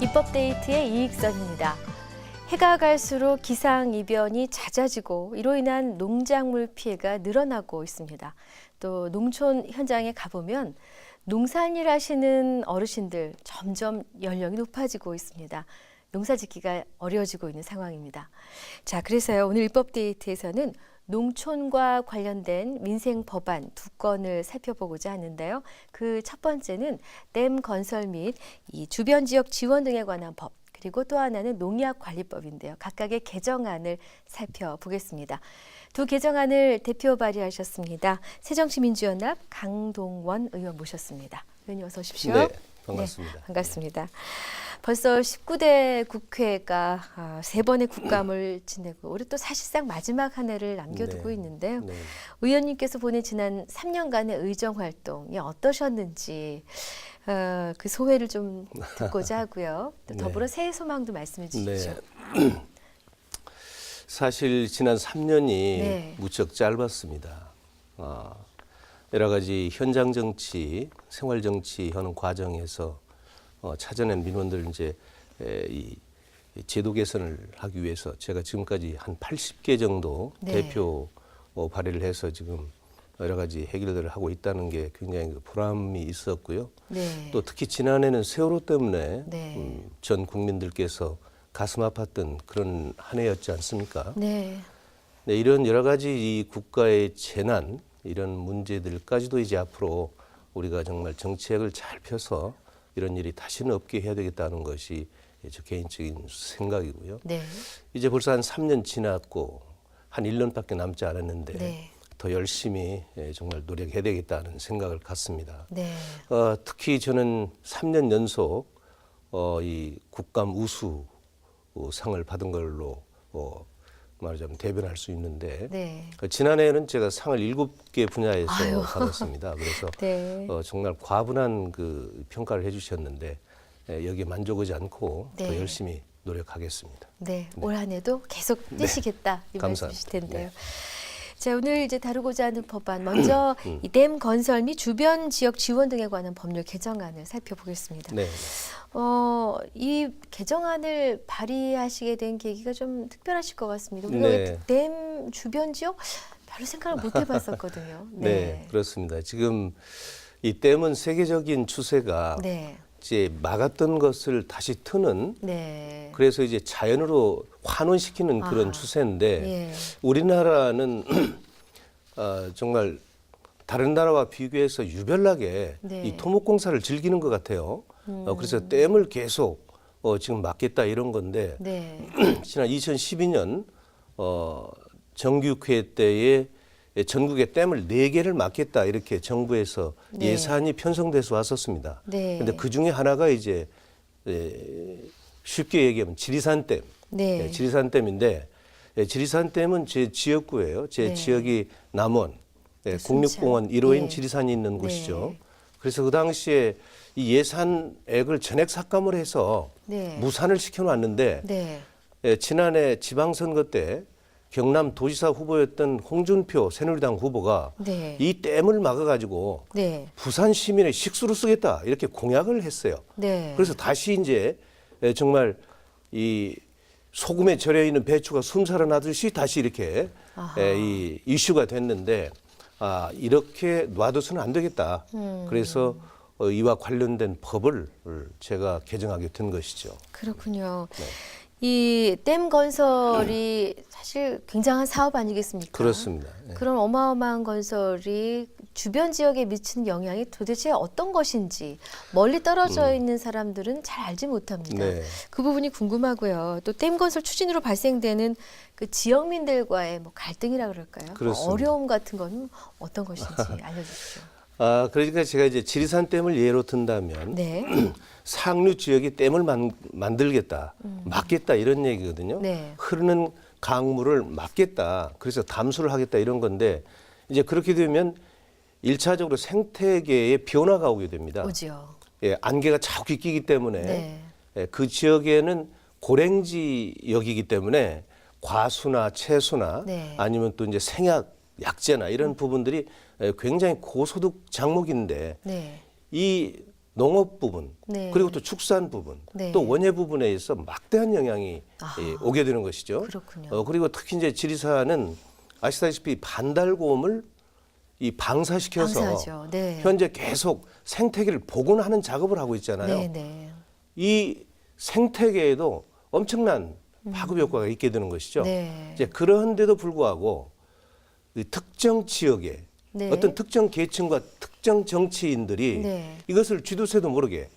입법데이트의 이익선입니다. 해가 갈수록 기상이변이 잦아지고 이로 인한 농작물 피해가 늘어나고 있습니다. 또 농촌 현장에 가보면 농산일 하시는 어르신들 점점 연령이 높아지고 있습니다. 농사 짓기가 어려워지고 있는 상황입니다. 자, 그래서요, 오늘 입법데이트에서는 농촌과 관련된 민생 법안 2건을 살펴보고자 하는데요. 그 첫 번째는 댐 건설 및 이 주변 지역 지원 등에 관한 법, 그리고 또 하나는 농약관리법인데요. 각각의 개정안을 살펴보겠습니다. 두 개정안을 대표 발의하셨습니다. 새정치민주연합 강동원 의원 모셨습니다. 의원님 어서 오십시오. 네, 반갑습니다. 네, 반갑습니다. 벌써 19대 국회가 3번의 국감을 지내고 올해 또 사실상 마지막 한 해를 남겨두고 있는데요. 네. 의원님께서 보낸 지난 3년간의 의정 활동이 어떠셨는지 그 소회를 좀 듣고자 하고요. 또 더불어 새해 소망도 말씀해 주십시오. 네. 사실 지난 3년이 무척 짧았습니다. 여러 가지 현장 정치, 생활 정치 하는 과정에서 찾아낸 민원들 이제 이 제도 개선을 하기 위해서 제가 지금까지 한 80개 정도 대표 발의를 해서 지금 여러 가지 해결들을 하고 있다는 게 굉장히 보람이 있었고요. 또 특히 지난해는 세월호 때문에 전 국민들께서 가슴 아팠던 그런 한 해였지 않습니까? 네, 이런 여러 가지 이 국가의 재난 이런 문제들까지도 이제 앞으로 우리가 정말 정책을 잘 펴서 이런 일이 다시는 없게 해야 되겠다는 것이 저 개인적인 생각이고요. 이제 벌써 한 3년 지났고 한 1년밖에 남지 않았는데 더 열심히 정말 노력해야 되겠다는 생각을 갖습니다. 특히 저는 3년 연속 이 국감 우수 상을 받은 걸로 말하자면 대변할 수 있는데 지난해에는 제가 상을 7개 분야에서 받았습니다. 그래서 정말 과분한 그 평가를 해주셨는데 여기에 만족하지 않고 더 열심히 노력하겠습니다. 올 한 해도 계속 뛰시겠다 이 말씀이실 텐데요. 자, 오늘 이제 다루고자 하는 법안 먼저 이 댐 건설 및 주변 지역 지원 등에 관한 법률 개정안을 살펴보겠습니다. 이 개정안을 발의하시게 된 계기가 좀 특별하실 것 같습니다. 우리가 댐 주변 지역 별로 생각을 못 해봤었거든요. 네, 그렇습니다. 지금 이 댐은 세계적인 추세가 이제 막았던 것을 다시 트는 그래서 이제 자연으로 환원시키는 그런 추세인데 우리나라는 정말 다른 나라와 비교해서 유별나게 이 토목공사를 즐기는 것 같아요. 그래서 댐을 계속 지금 막겠다 이런 건데 지난 2012년 정기국회 때에 전국에 댐을 4개를 막겠다 이렇게 정부에서 예산이 편성돼서 왔었습니다. 그런데 그 중에 하나가 이제 쉽게 얘기하면 지리산댐, 지리산댐인데 지리산댐은 제 지역구예요. 제 지역이 남원, 국립공원 1호인 지리산이 있는 곳이죠. 그래서 그 당시에 이 예산액을 전액 삭감을 해서 무산을 시켜놨는데 지난해 지방선거 때 경남 도지사 후보였던 홍준표 새누리당 후보가 이 댐을 막아가지고 부산 시민의 식수로 쓰겠다 이렇게 공약을 했어요. 그래서 다시 이제 정말 이 소금에 절여 있는 배추가 숨 살아나듯이 다시 이렇게 이 이슈가 됐는데 이렇게 놔둬서는 안 되겠다. 그래서 이와 관련된 법을 제가 개정하게 된 것이죠. 그렇군요. 이 댐 건설이 사실 굉장한 사업 아니겠습니까? 그렇습니다. 그런 어마어마한 건설이 주변 지역에 미치는 영향이 도대체 어떤 것인지 멀리 떨어져 있는 사람들은 잘 알지 못합니다. 그 부분이 궁금하고요. 또 댐 건설 추진으로 발생되는 그 지역민들과의 뭐 갈등이라 그럴까요? 어려움 같은 건 어떤 것인지 알려주십시오. 그러니까 제가 이제 지리산댐을 예로 든다면 상류 지역이 댐을 만들겠다, 막겠다 이런 얘기거든요. 흐르는 강물을 막겠다, 그래서 담수를 하겠다 이런 건데 이제 그렇게 되면 1차적으로 생태계에 변화가 오게 됩니다. 안개가 자꾸 끼기 때문에 그 지역에는 고랭지역이기 때문에 과수나 채수나 아니면 또 이제 생약, 약재나 이런 부분들이 굉장히 고소득 작목인데 이 농업 부분, 네. 그리고 또 축산 부분, 네. 또 원예 부분에 있어 막대한 영향이 오게 되는 것이죠. 그렇군요. 그리고 특히 이제 지리산은 아시다시피 반달곰을 이 방사시켜서 방사하죠. 네. 현재 계속 생태계를 복원하는 작업을 하고 있잖아요. 네, 네. 이 생태계에도 엄청난 파급 효과가 있게 되는 것이죠. 네. 이제 그런데도 불구하고 이 특정 지역에 네. 어떤 특정 계층과 특정 정치인들이 네. 이것을 쥐도새도 모르게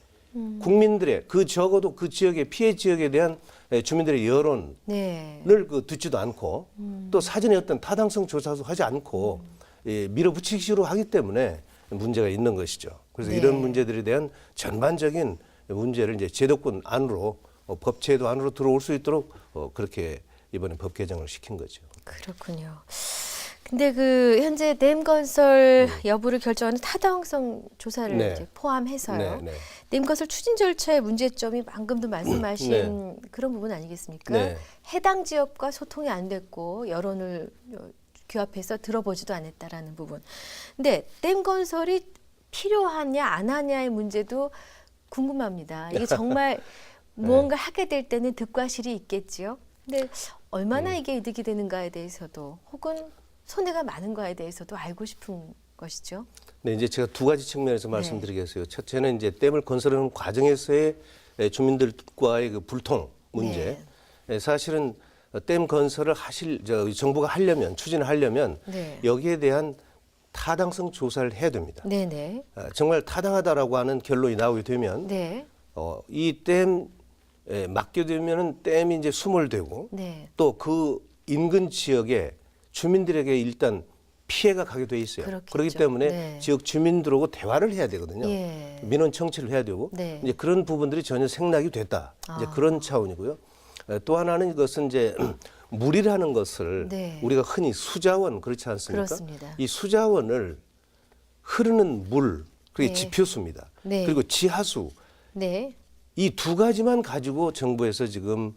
국민들의 그 적어도 그 지역의 피해 지역에 대한 주민들의 여론을 네. 그 듣지도 않고 또 사전에 어떤 타당성 조사도 하지 않고 밀어붙이기로 하기 때문에 문제가 있는 것이죠. 그래서 네. 이런 문제들에 대한 전반적인 문제를 이제 제도권 안으로 법제도 안으로 들어올 수 있도록 그렇게 이번에 법 개정을 시킨 거죠. 그렇군요. 근데 그 현재 댐 건설 여부를 결정하는 타당성 조사를 네. 이제 포함해서요. 네, 네. 댐 건설 추진 절차의 문제점이 방금도 말씀하신 네. 그런 부분 아니겠습니까? 네. 해당 지역과 소통이 안 됐고 여론을 규합해서 들어보지도 않았다라는 부분. 근데 댐 건설이 필요하냐 안 하냐의 문제도 궁금합니다. 이게 정말 무언가 하게 될 때는 득과 실이 있겠지요. 근데 얼마나 이게 이득이 되는가에 대해서도 혹은 손해가 많은가에 대해서도 알고 싶은 것이죠. 네, 이제 제가 두 가지 측면에서 말씀드리겠어요. 첫째는 이제 댐을 건설하는 과정에서의 주민들과의 그 불통 문제. 사실은 댐 건설을 정부가 하려면 추진을 하려면 네. 여기에 대한 타당성 조사를 해야 됩니다. 네네. 정말 타당하다라고 하는 결론이 나오게 되면 네. 이 댐에 맡게 되면은 댐이 이제 수몰되고 네. 또 그 인근 지역에 주민들에게 일단 피해가 가게 돼 있어요. 그렇겠죠. 그렇기 때문에 네. 지역 주민들하고 대화를 해야 되거든요. 예. 민원 청취를 해야 되고 네. 이제 그런 부분들이 전혀 생략이 됐다. 이제 그런 차원이고요. 또 하나는 이것은 이제 물이라는 것을 네. 우리가 흔히 수자원 그렇지 않습니까? 그렇습니다. 이 수자원을 흐르는 물 그게 네. 지표수입니다. 네. 그리고 지하수 네. 이 두 가지만 가지고 정부에서 지금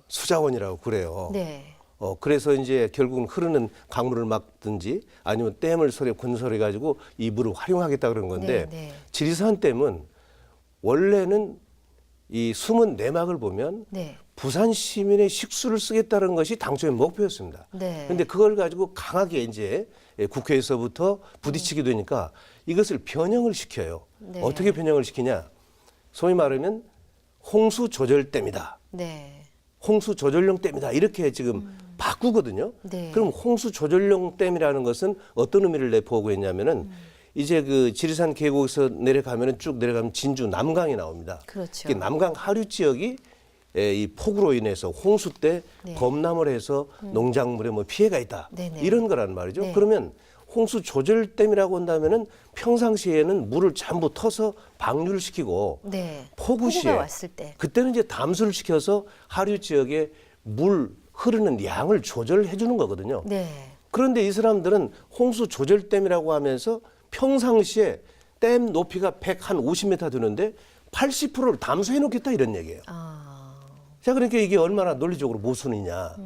수자원이라고 그래요. 네. 그래서 이제 결국은 흐르는 강물을 막든지 아니면 댐을 건설해 가지고 이 물을 활용하겠다 그런 건데 네, 네. 지리산 댐은 원래는 이 숨은 내막을 보면 네. 부산 시민의 식수를 쓰겠다는 것이 당초의 목표였습니다. 네. 그런데 그걸 가지고 강하게 이제 국회에서부터 부딪히게 되니까 이것을 변형을 시켜요. 네. 어떻게 변형을 시키냐? 소위 말하면 홍수 조절댐이다. 네. 홍수 조절용 댐이다. 이렇게 지금 바꾸거든요. 네. 그럼 홍수 조절용 댐이라는 것은 어떤 의미를 내포하고 있냐면은 이제 그 지리산 계곡에서 내려가면은 쭉 내려가면 진주 남강이 나옵니다. 그렇죠. 그 남강 하류 지역이 이 폭우로 인해서 홍수 때 네. 범람을 해서 농작물에 뭐 피해가 있다. 네네. 이런 거란 말이죠. 네. 그러면 홍수 조절댐이라고 한다면은 평상시에는 물을 전부 터서 방류를 시키고 네. 폭우 시에 폭우가 왔을 때. 그때는 이제 담수를 시켜서 하류 지역에 물 흐르는 양을 조절해 주는 거거든요. 네. 그런데 이 사람들은 홍수 조절댐이라고 하면서 평상시에 댐 높이가 150m 되는데 80%를 담수해 놓겠다 이런 얘기예요. 자, 그러니까 이게 얼마나 논리적으로 모순이냐.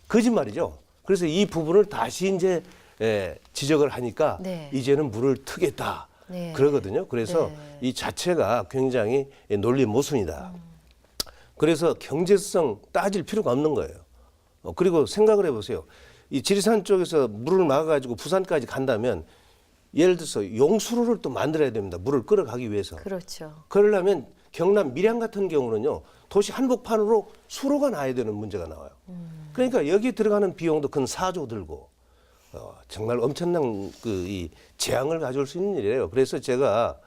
거짓말이죠. 그래서 이 부분을 다시 이제 지적을 하니까 네. 이제는 물을 트겠다. 네. 그러거든요. 그래서 네. 이 자체가 굉장히 논리 모순이다. 그래서 경제성 따질 필요가 없는 거예요. 그리고 생각을 해보세요. 이 지리산 쪽에서 물을 막아가지고 부산까지 간다면 예를 들어서 용수로를 또 만들어야 됩니다. 물을 끌어가기 위해서. 그렇죠. 그러려면 경남 밀양 같은 경우는요. 도시 한복판으로 수로가 나야 되는 문제가 나와요. 그러니까 여기 들어가는 비용도 근 4조 들고 정말 엄청난 이 재앙을 가져올 수 있는 일이에요. 그래서 제가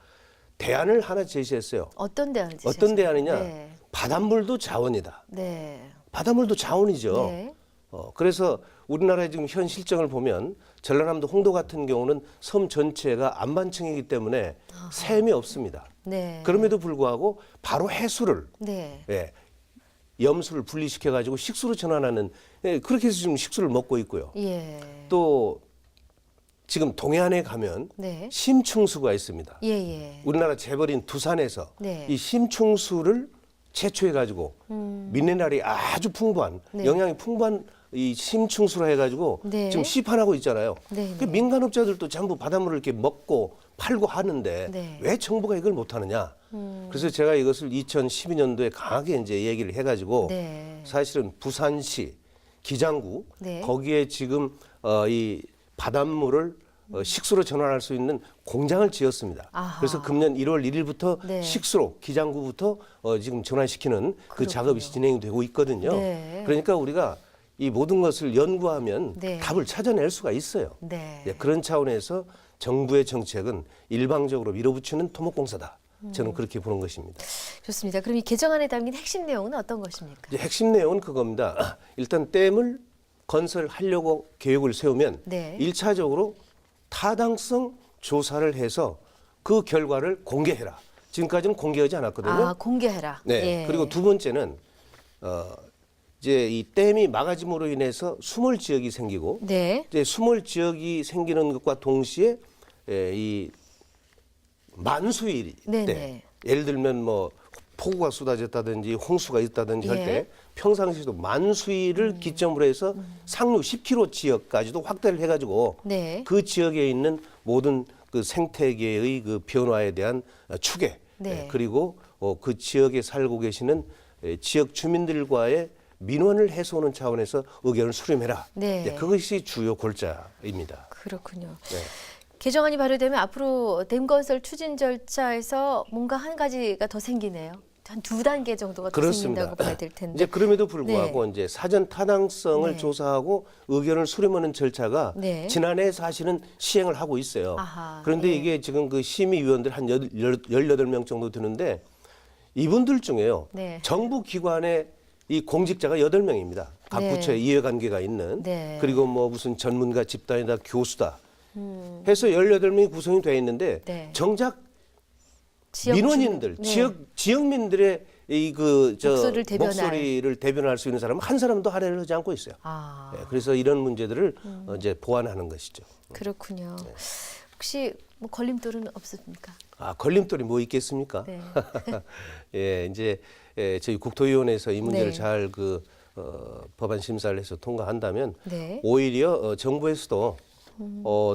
대안을 하나 제시했어요. 어떤 대안을 어떤 대안이냐? 네. 바닷물도 자원이다. 네. 바닷물도 자원이죠. 네. 그래서 우리나라의 지금 현 실정을 보면 전라남도 홍도 같은 경우는 섬 전체가 안반층이기 때문에 샘이 없습니다. 네. 그럼에도 불구하고 바로 해수를 네. 염수를 분리시켜 가지고 식수로 전환하는 그렇게 해서 지금 식수를 먹고 있고요. 예. 또 지금 동해안에 가면 네. 심충수가 있습니다. 예, 예. 우리나라 재벌인 두산에서 네. 이 심충수를 채취해 가지고 미네랄이 아주 풍부한 네. 영양이 풍부한 이 심층수로 해가지고 네. 지금 시판하고 있잖아요. 네, 그 네. 민간업자들도 전부 바닷물을 이렇게 먹고 팔고 하는데 네. 왜 정부가 이걸 못하느냐? 그래서 제가 이것을 2012년도에 강하게 이제 얘기를 해가지고 네. 사실은 부산시 기장구 네. 거기에 지금 이 바닷물을 식수로 전환할 수 있는 공장을 지었습니다. 아하. 그래서 금년 1월 1일부터 네. 식수로 기장구부터 지금 전환시키는 그 그렇군요. 작업이 진행이 되고 있거든요. 네. 그러니까 우리가 이 모든 것을 연구하면 네. 답을 찾아낼 수가 있어요. 네. 예, 그런 차원에서 정부의 정책은 일방적으로 밀어붙이는 토목공사다. 저는 그렇게 보는 것입니다. 좋습니다. 그럼 이 개정안에 담긴 핵심 내용은 어떤 것입니까? 이제 핵심 내용은 그겁니다. 일단 댐을 건설하려고 계획을 세우면 네. 1차적으로 타당성 조사를 해서 그 결과를 공개해라. 지금까지는 공개하지 않았거든요. 아, 공개해라. 네. 예. 그리고 두 번째는 이제 이 댐이 막아짐으로 인해서 수몰 지역이 생기고 네. 이제 수몰 지역이 생기는 것과 동시에 이 만수일 네네. 때 예를 들면 뭐 폭우가 쏟아졌다든지 홍수가 있다든지 할 예. 때 평상시에도 만수일을 기점으로 해서 상류 10km 지역까지도 확대를 해가지고 네. 그 지역에 있는 모든 그 생태계의 그 변화에 대한 추계 네. 그리고 그 지역에 살고 계시는 지역 주민들과의 민원을 해소하는 차원에서 의견을 수렴해라. 네. 그것이 주요 골자입니다. 그렇군요. 네. 개정안이 발효되면 앞으로 댐 건설 추진 절차에서 뭔가 한 가지가 더 생기네요. 한 2단계 정도가 더 그렇습니다. 생긴다고 봐야 될 텐데. 이제 그럼에도 불구하고 이제 사전 타당성을 네. 조사하고 의견을 수렴하는 절차가 네. 지난해 사실은 시행을 하고 있어요. 아하, 그런데 예. 이게 지금 그 심의위원들 한 18명 정도 되는데 이분들 중에요. 네. 정부 기관의 이 공직자가 8명입니다. 각 네. 부처에 이해관계가 있는 네. 그리고 뭐 무슨 전문가 집단이다 교수다 해서 18명이 구성이 되어 있는데 네. 정작 지역 민원인들, 주민- 네. 지역민들의 목소리를 대변할. 대변할 수 있는 사람은 한 사람도 할애를 하지 않고 있어요. 아, 네, 그래서 이런 문제들을 이제 보완하는 것이죠. 그렇군요. 네. 혹시 뭐 걸림돌은 없습니까? 걸림돌이 뭐 있겠습니까? 네. 예, 이제 저희 국토위원회에서 이 문제를 네. 잘 법안 심사를 해서 통과한다면 네. 오히려 정부에서도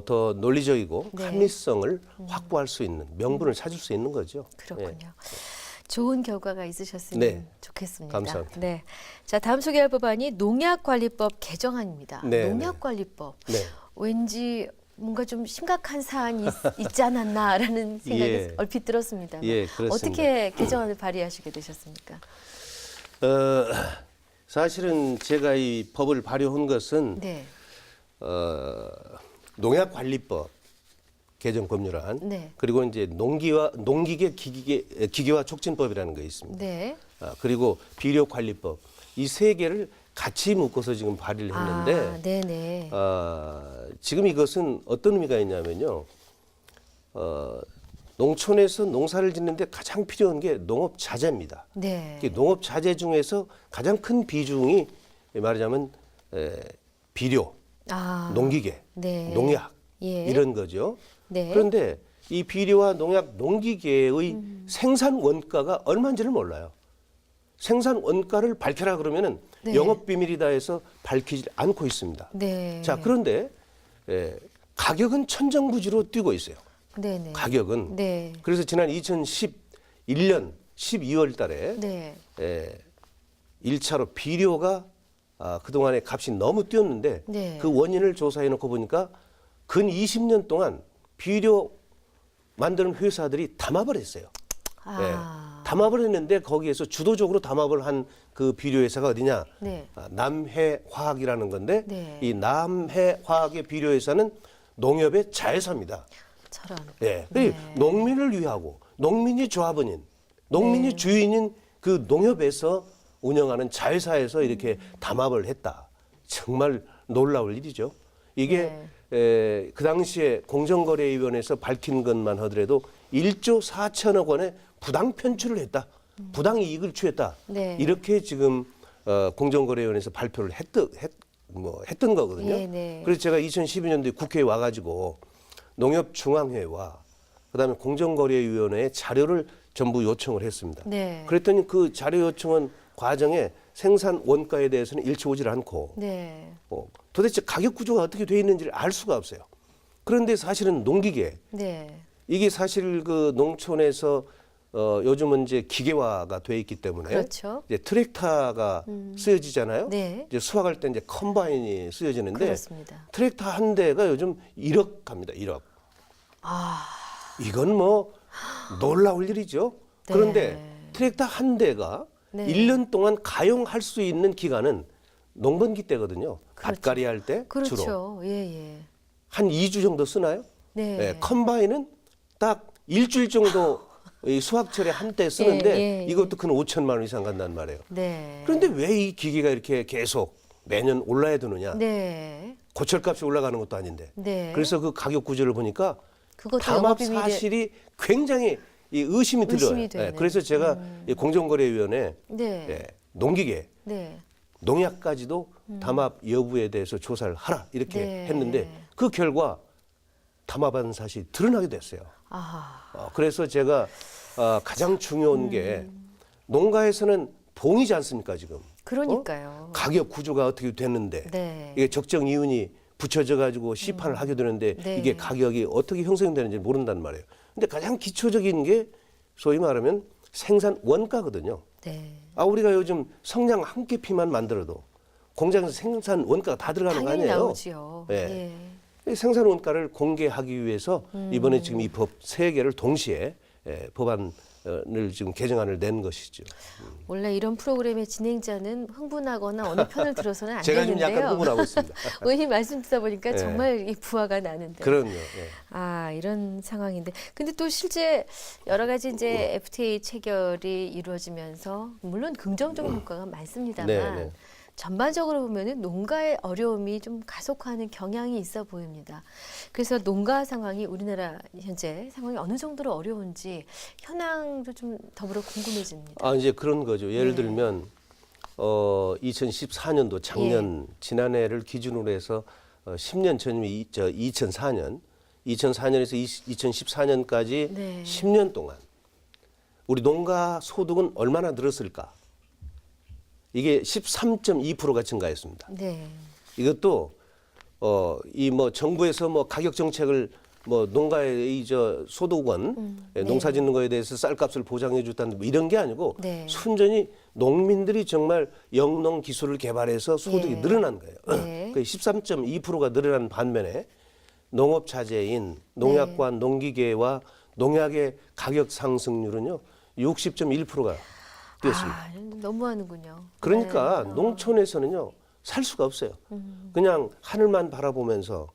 더 논리적이고 네. 합리성을 확보할 수 있는 명분을 찾을 수 있는 거죠. 그렇군요. 예. 좋은 결과가 있으셨으면 네. 좋겠습니다. 감사합니다. 네. 자, 다음 소개할 법안이 농약관리법 개정안입니다. 네, 농약관리법. 네. 왠지 뭔가 좀 심각한 사안이 있지 않았나라는 생각이 예. 얼핏 들었습니다. 예, 그렇습니다. 어떻게 개정안을 발의하시게 되셨습니까? 사실은 제가 이 법을 발효한 것은 네. 농약관리법 개정 법률안 네. 그리고 이제 농기계 기계화 촉진법이라는 게 있습니다. 네. 그리고 비료관리법 이 세 개를 같이 묶어서 지금 발의를 했는데 네네. 지금 이것은 어떤 의미가 있냐면요. 농촌에서 농사를 짓는데 가장 필요한 게 농업 자재입니다. 네. 농업 자재 중에서 가장 큰 비중이 말하자면 비료, 농기계, 네. 농약 예. 이런 거죠. 네. 그런데 이 비료와 농약, 농기계의 생산 원가가 얼마인지를 몰라요. 생산 원가를 밝혀라 그러면은 네. 영업 비밀이다 해서 밝히지 않고 있습니다. 네. 자, 그런데 가격은 천정부지로 뛰고 있어요. 네네. 가격은. 네. 그래서 지난 2011년 12월 달에 네. 1차로 비료가 그동안에 값이 너무 뛰었는데 네. 그 원인을 조사해 놓고 보니까 근 20년 동안 비료 만드는 회사들이 담합을 했어요. 담합을 했는데 거기에서 주도적으로 담합을 한 그 비료 회사가 어디냐? 네. 남해화학이라는 건데 네. 이 남해화학의 비료 회사는 농협의 자회사입니다. 저런. 예. 네. 농민을 위하고 농민이 조합원인, 농민이 네. 주인인 그 농협에서 운영하는 자회사에서 이렇게 담합을 했다. 정말 놀라울 일이죠. 이게 그 당시에 공정거래위원회에서 밝힌 것만 하더라도 1조 4천억 원의 부당 편취를 했다. 부당 이익을 취했다. 네. 이렇게 지금 공정거래위원회에서 발표를 했던 거거든요. 네, 네. 그래서 제가 2012년도에 국회에 와가지고 농협중앙회와 그다음에 공정거래위원회에 자료를 전부 요청을 했습니다. 네. 그랬더니 그 자료 요청은 과정의 생산 원가에 대해서는 일치오질 않고 네. 도대체 가격 구조가 어떻게 돼 있는지를 알 수가 없어요. 그런데 사실은 농기계 네. 이게 사실 그 농촌에서 요즘은 이제 기계화가 돼 있기 때문에 그렇죠. 이제 트랙터가 쓰여지잖아요. 네. 이제 수확할 때 이제 컴바인이 쓰여지는데 그렇습니다. 트랙터 한 대가 요즘 1억 갑니다. 1억. 아, 이건 뭐 놀라울 일이죠. 네. 그런데 트랙터 한 대가 네. 1년 동안 가용할 수 있는 기간은 농번기 때거든요. 그렇죠. 밭갈이 할 때 그렇죠. 주로. 예, 예. 한 2주 정도 쓰나요? 네. 네, 컴바인은 딱 일주일 정도 이 수확철에 한때 쓰는데 예, 예. 이것도 큰 5천만 원 이상 간단 말이에요. 네. 그런데 왜 이 기계가 이렇게 계속 매년 올라야 되느냐? 네. 고철값이 올라가는 것도 아닌데. 네. 그래서 그 가격 구조를 보니까 그것도 담합 영업비밀에 사실이 굉장히 이 의심이 들어요. 의심이 되는. 그래서 제가 이 공정거래위원회 네. 예, 농기계 네. 농약까지도 담합 여부에 대해서 조사를 하라 이렇게 네. 했는데 그 결과 담합한 사실이 드러나게 됐어요. 아. 그래서 제가 가장 중요한 게 농가에서는 봉이지 않습니까 지금? 그러니까요. 가격 구조가 어떻게 됐는데 네. 이게 적정 이윤이 붙여져 가지고 시판을 하게 되는데 네. 이게 가격이 어떻게 형성되는지 모른단 말이에요. 근데 가장 기초적인 게 소위 말하면 생산 원가거든요. 네. 우리가 요즘 성냥 한 깨피만 만들어도 공장에서 생산 원가가 다 들어가는 거 당연히 아니에요? 나오지요. 예. 예. 이 생산 원가를 공개하기 위해서 이번에 지금 이 법 세 개를 동시에 법안을 지금 개정안을 낸 것이죠. 원래 이런 프로그램의 진행자는 흥분하거나 어느 편을 들어서는 안 제가 지금 되는데요. 약간 흥분하고 있습니다. 의원님 말씀 듣다 보니까 예. 정말 이 부하가 나는데. 그럼요. 아, 이런 상황인데. 근데 또 실제 여러 가지 이제 FTA 체결이 이루어지면서 물론 긍정적인 효과가 많습니다만 네, 네. 전반적으로 보면은 농가의 어려움이 좀 가속화하는 경향이 있어 보입니다. 그래서 농가 상황이 우리나라 현재 상황이 어느 정도로 어려운지 현황도 좀 더불어 궁금해집니다. 이제 그런 거죠. 예를 네. 들면 2014년도 작년 지난해를 기준으로 해서 10년 전이면 2004년, 2004년에서 2014년까지 네. 10년 동안 우리 농가 소득은 얼마나 늘었을까? 이게 13.2%가 증가했습니다. 네. 이것도 이 뭐 정부에서 뭐 가격 정책을 뭐 농가의 저 소득원 네. 농사 짓는 거에 대해서 쌀값을 보장해 줬다는 뭐 이런 게 아니고 네. 순전히 농민들이 정말 영농 기술을 개발해서 소득이 예. 늘어난 거예요. 네. 그 13.2%가 늘어난 반면에 농업 자재인 농약과 농기계와 농약의 가격 상승률은요 60.1%가 뛰었습니다. 아, 너무하는군요. 그러니까 네. 농촌에서는요 살 수가 없어요. 그냥 하늘만 바라보면서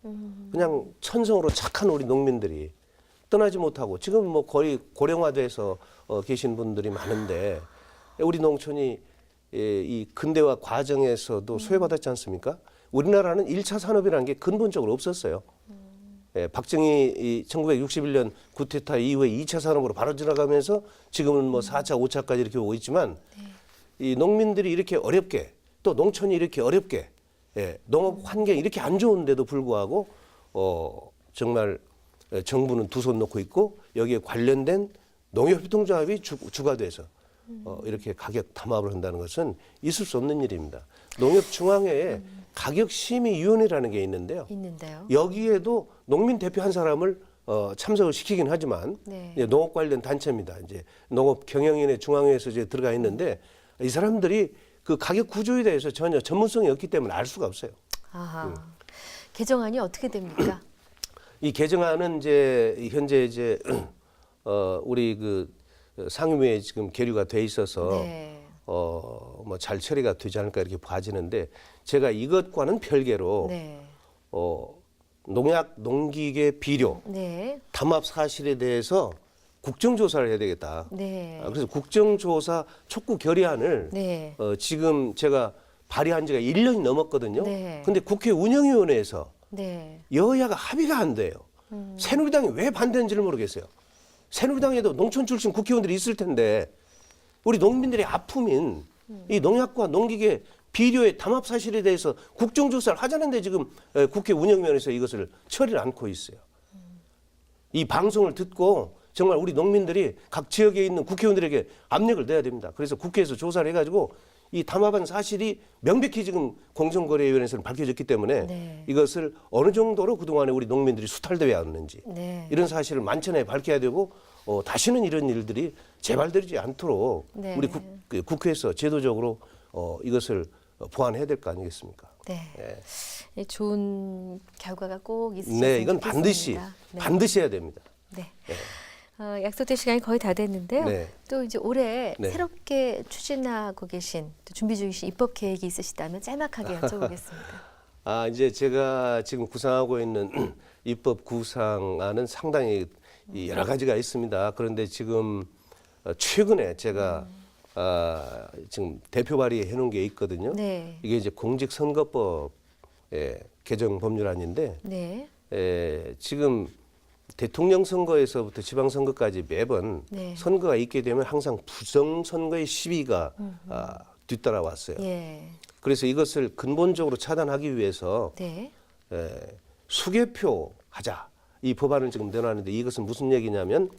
그냥 천성으로 착한 우리 농민들이 떠나지 못하고 지금 뭐 거의 고령화돼서 계신 분들이 많은데 우리 농촌이 이 근대화 과정에서도 소외받았지 않습니까? 우리나라는 1차 산업이라는 게 근본적으로 없었어요. 박정희 1961년 구테타 이후에 2차 산업으로 바로 들어가면서 지금은 뭐 4차, 5차까지 이렇게 오고 있지만 이 농민들이 이렇게 어렵게 또 농촌이 이렇게 어렵게 농업 환경이 이렇게 안 좋은데도 불구하고 정말 정부는 두 손 놓고 있고 여기에 관련된 농협유통조합이 주가 돼서 이렇게 가격 담합을 한다는 것은 있을 수 없는 일입니다. 농협중앙회에 가격심의위원회라는 게 있는데요. 여기에도 농민 대표 한 사람을 참석을 시키긴 하지만 네. 이제 농업 관련 단체입니다. 이제 농업 경영위원회 중앙회에서 이제 들어가 있는데 이 사람들이 그 가격 구조에 대해서 전혀 전문성이 없기 때문에 알 수가 없어요. 아하. 개정안이 어떻게 됩니까? 이 개정안은 이제 현재 이제 우리 그 상임위에 지금 계류가 돼 있어서 네. 뭐 잘 처리가 되지 않을까 이렇게 봐지는데 제가 이것과는 별개로 네. 농약, 농기계 비료, 네. 담합 사실에 대해서 국정조사를 해야 되겠다. 네. 그래서 국정조사 촉구 결의안을 네. 지금 제가 발의한 지가 1년이 넘었거든요. 네. 근데 국회 운영위원회에서 네. 여야가 합의가 안 돼요. 새누리당이 왜 반대했는지를 모르겠어요. 새누리당에도 농촌 출신 국회의원들이 있을 텐데 우리 농민들의 아픔인 이 농약과 농기계 비료의 담합 사실에 대해서 국정조사를 하자는데 지금 국회 운영위원회에서 이것을 처리를 않고 있어요. 이 방송을 듣고 정말 우리 농민들이 각 지역에 있는 국회의원들에게 압력을 내야 됩니다. 그래서 국회에서 조사를 해가지고 이 담합한 사실이 명백히 지금 공정거래위원회에서는 밝혀졌기 때문에 네. 이것을 어느 정도로 그동안에 우리 농민들이 수탈되어 왔는지 네. 이런 사실을 만천에 밝혀야 되고 다시는 이런 일들이 재발되지 않도록 네. 우리 국회에서 제도적으로 이것을 보완해야 될 거 아니겠습니까? 네. 예. 좋은 결과가 꼭 있으셨으면 네, 이건 좋겠습니다. 반드시 해야 됩니다. 네. 네. 약속된 시간이 거의 다 됐는데요. 네. 또 이제 올해 네. 새롭게 추진하고 계신 또 준비 중이신 입법 계획이 있으시다면 짤막하게 여쭤보겠습니다. 이제 제가 지금 구상하고 있는 입법 구상안은 상당히 여러 가지가 있습니다. 그런데 지금 최근에 제가 지금 대표 발의해 놓은 게 있거든요. 네. 이게 이제 공직선거법 개정 법률안인데 네. 지금 대통령 선거에서부터 지방선거까지 매번 네. 선거가 있게 되면 항상 부정선거의 시비가 뒤따라왔어요. 예. 그래서 이것을 근본적으로 차단하기 위해서 네. 수개표 하자. 이 법안을 지금 내놨는데 이것은 무슨 얘기냐면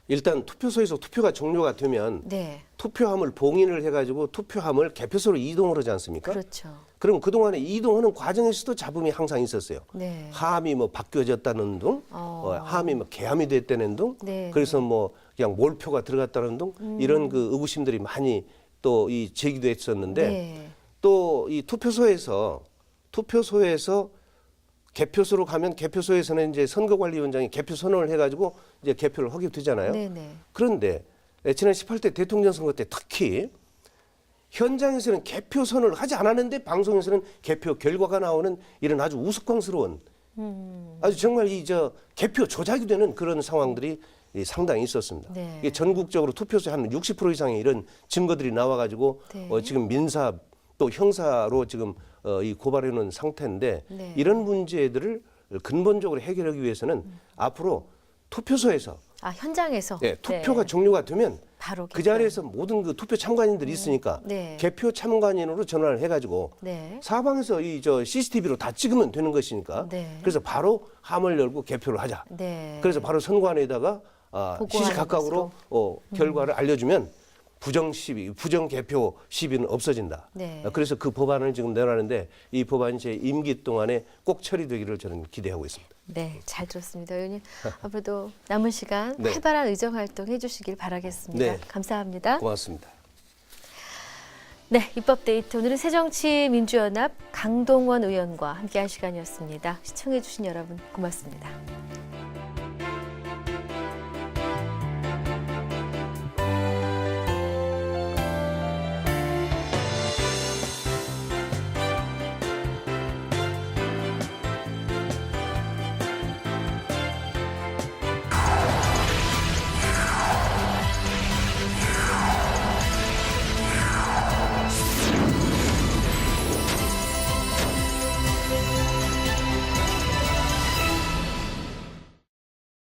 일단 투표소에서 투표가 종료가 되면 네. 투표함을 봉인을 해가지고 투표함을 개표소로 이동을 하지 않습니까? 그렇죠. 그럼 그동안에 이동하는 과정에서도 잡음이 항상 있었어요. 네. 함이 뭐 바뀌어졌다는 등, 함이 뭐 개함이 됐다는 등, 네, 그래서 뭐 그냥 몰표가 들어갔다는 등 이런 그 의구심들이 많이 또 이 제기도 했었는데 네. 또 이 투표소에서 개표소로 가면 개표소에서는 이제 선거관리위원장이 개표 선언을 해가지고 이제 개표를 하게 되잖아요. 네, 네. 그런데 지난 18대 대통령 선거 때 특히 현장에서는 개표 선언을 하지 않았는데 방송에서는 개표 결과가 나오는 이런 아주 우스꽝스러운 아주 정말 개표 조작이 되는 그런 상황들이 상당히 있었습니다. 네. 이게 전국적으로 투표소에 한 60% 이상의 이런 증거들이 나와가지고 네. 지금 민사 또 형사로 지금 이 고발해 놓은 상태인데 네. 이런 문제들을 근본적으로 해결하기 위해서는 앞으로 투표소에서 현장에서 투표가 네. 종료가 되면 바로 그 자리에서 모든 그 투표 참관인들이 있으니까 네. 개표 참관인으로 전화를 해가지고 네. 사방에서 CCTV로 다 찍으면 되는 것이니까 네. 그래서 바로 함을 열고 개표를 하자. 네. 그래서 바로 선관위에다가 시시각각으로 결과를 알려주면 부정 개표 시비는 없어진다. 네. 그래서 그 법안을 지금 내놨는데 이 법안이 제 임기 동안에 꼭 처리되기를 저는 기대하고 있습니다. 네, 잘 들었습니다. 의원님 앞으로도 남은 시간 네. 활발한 의정 활동 해주시길 바라겠습니다. 네. 감사합니다. 고맙습니다. 네, 입법데이트 오늘은 새정치민주연합 강동원 의원과 함께한 시간이었습니다. 시청해주신 여러분 고맙습니다.